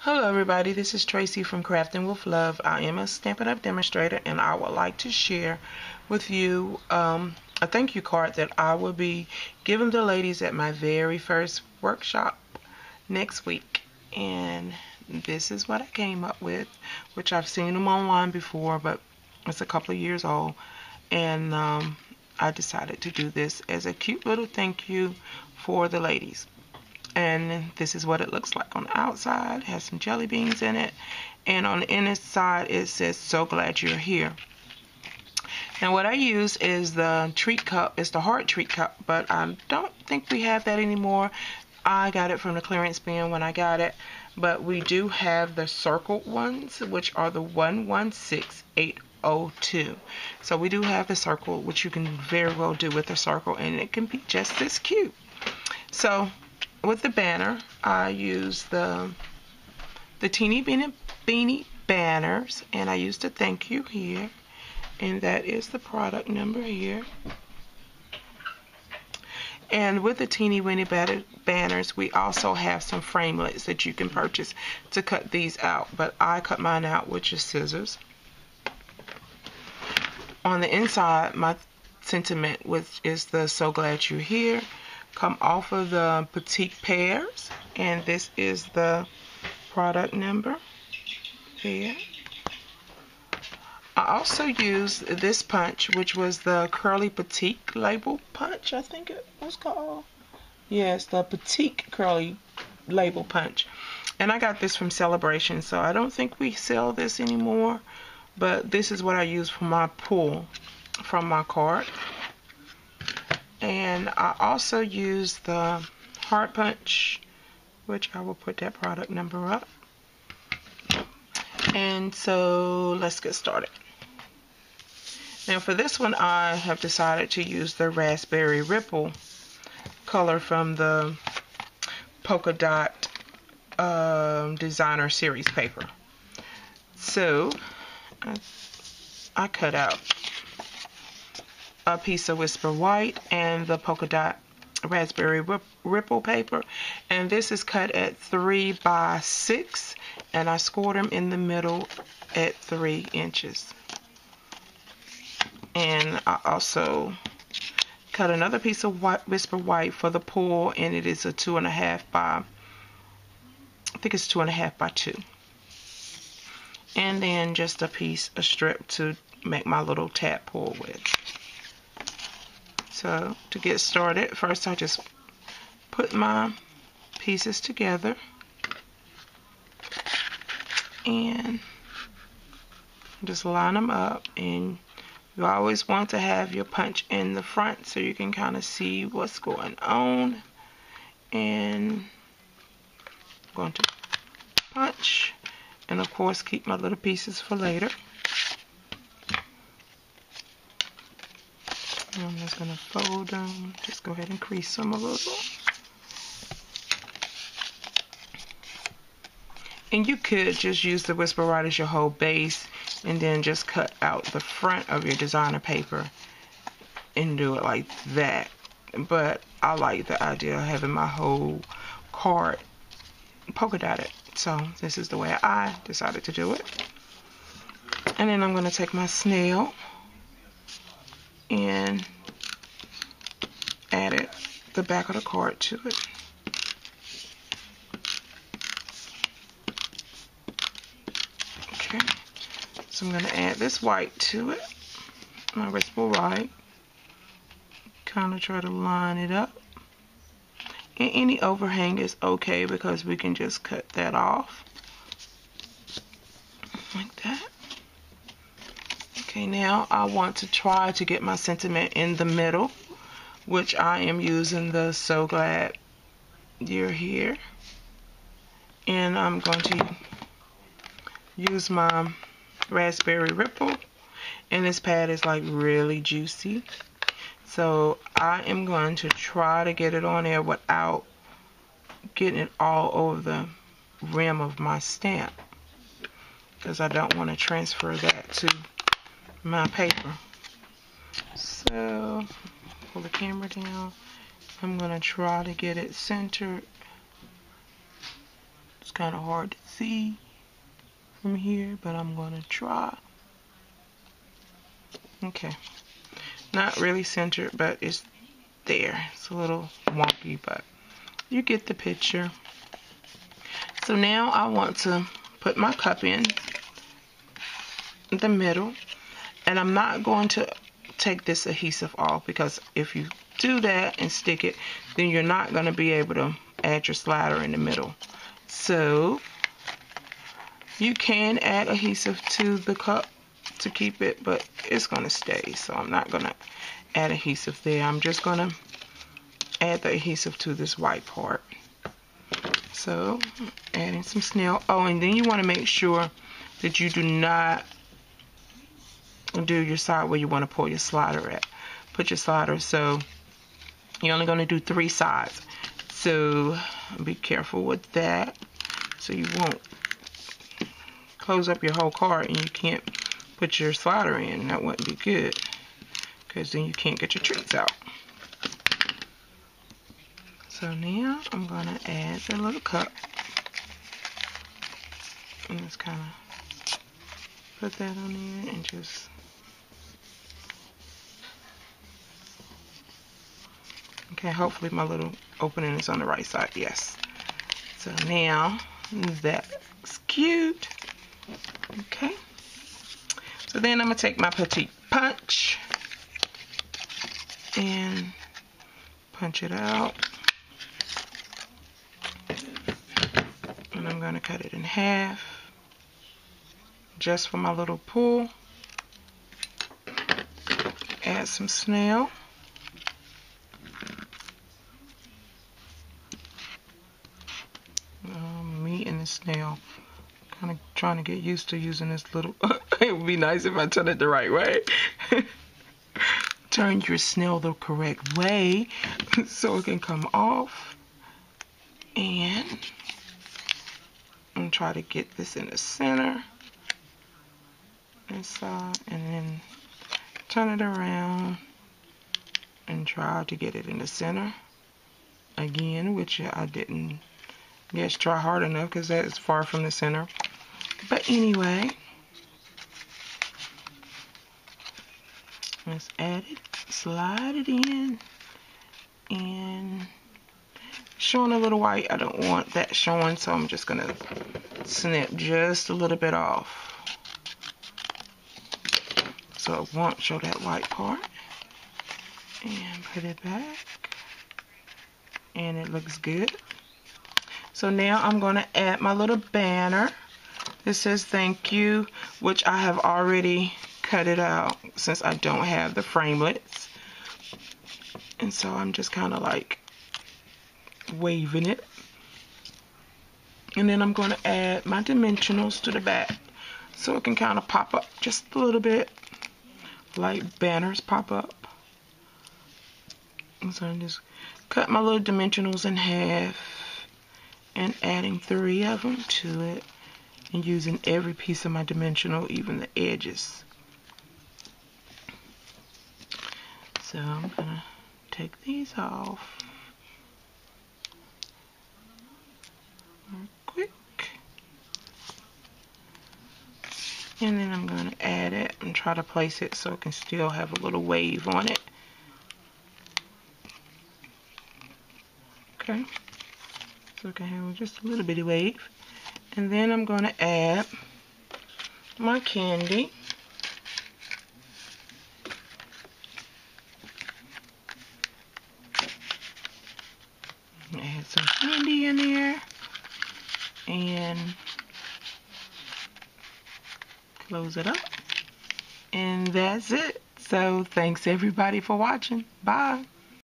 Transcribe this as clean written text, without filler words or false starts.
Hello everybody, this is Tracy from Crafting with Love. I am a Stampin' Up! Demonstrator and I would like to share with you a thank you card that I will be giving the ladies at my very first workshop next week. And this is what I came up with, which I've seen them online before, but it's a couple of years old. And I decided to do this as a cute little thank you for the ladies. And this is what it looks like on the outside. It has some jelly beans in it, and on the inside it says "So glad you're here." And what I use is the treat cup. It's the heart treat cup, but I don't think we have that anymore. I got it from the clearance bin when I got it, but we do have the circled ones, which are the 116802. So we do have the circle, which you can very well do with a circle, and it can be just as cute. So with the banner, I use the teeny beanie banners, and I used a thank you here, and that is the product number here. And with the teeny weeny banners, we also have some framelits that you can purchase to cut these out, but I cut mine out with just scissors. On the inside, my sentiment is the "So glad you're here" come off of the petite pears, and this is the product number here. I also used this punch, which was the Curly Petite label punch, I think it was called. Yes, the Petite Curly label punch. And I got this from Celebration, so I don't think we sell this anymore, but this is what I use for my pull from my card. And I also use the heart punch, which I will put that product number up. And so let's get started. Now for this one, I have decided to use the Raspberry Ripple color from the Polka Dot Designer Series paper. So I cut out a piece of Whisper White and the Polka Dot Raspberry Ripple paper, and this is cut at 3 by 6, and I scored them in the middle at 3 inches. And I also cut another piece of Whisper White for the pull, and it is a 2.5 by, I think it's 2.5 by 2. And then just a strip to make my little tab pull with. So to get started, first I just put my pieces together and just line them up, and you always want to have your punch in the front so you can kind of see what's going on. And I'm going to punch, and of course keep my little pieces for later. I'm just going to fold them, just go ahead and crease them a little. And you could just use the Whisper White as your whole base and then just cut out the front of your designer paper and do it like that. But I like the idea of having my whole card polka dotted. So this is the way I decided to do it. And then I'm going to take my snail and added the back of the card to it. Okay, so I'm going to add this white to it, my Whisper White. Kind of try to line it up. And any overhang is okay because we can just cut that off like that. Okay, now I want to try to get my sentiment in the middle, which I am using the "So glad you're here." And I'm going to use my Raspberry Ripple, and this pad is like really juicy. So I am going to try to get it on there without getting it all over the rim of my stamp, because I don't want to transfer that to my paper. So pull the camera down. I'm going to try to get it centered It's kind of hard to see from here, but I'm going to try. Okay. Not really centered, but it's there. It's a little wonky, but you get the picture. So now I want to put my cup in the middle, and I'm not going to take this adhesive off, because if you do that and stick it, then you're not going to be able to add your slider in the middle. So you can add adhesive to the cup to keep it, but it's going to stay, so I'm not going to add adhesive there. I'm just going to add the adhesive to this white part. So adding some snail. Oh, and then you want to make sure that you do not do your side where you want to pull your slider at. Put your slider, so you're only going to do 3 sides. So be careful with that, so you won't close up your whole card and you can't put your slider in. That wouldn't be good, because then you can't get your treats out. So now I'm going to add the little cup. And just kind of put that on there and just okay, hopefully my little opening is on the right side. Yes. So now that's cute. Okay. So then I'm going to take my Petite Punch and punch it out. And I'm going to cut it in half just for my little pull. Add some snail. Me and the snail. Kind of trying to get used to using this little. It would be nice if I turn it the right way. Turn your snail the correct way so it can come off. And I'm try to get this in the center. Inside, and then turn it around and try to get it in the center again, which I didn't try hard enough, because that is far from the center. But anyway, let's add it, slide it in, and showing a little white. I don't want that showing, so I'm just gonna snip just a little bit off, so it won't show that white part. And put it back, and it looks good. So now I'm going to add my little banner. This says thank you, which I have already cut it out since I don't have the framelits. And so I'm just kind of like waving it. And then I'm going to add my dimensionals to the back, so it can kind of pop up just a little bit, like banners pop up. And so I just cut my little dimensionals in half and adding 3 of them to it, and using every piece of my dimensional, even the edges. So I'm gonna take these off real quick, and then I'm gonna add it and try to place it so it can still have a little wave on it. Okay, so it can have just a little bitty wave. And then I'm going to add my candy. Add some candy in there. And close it up. And that's it. So thanks everybody for watching. Bye.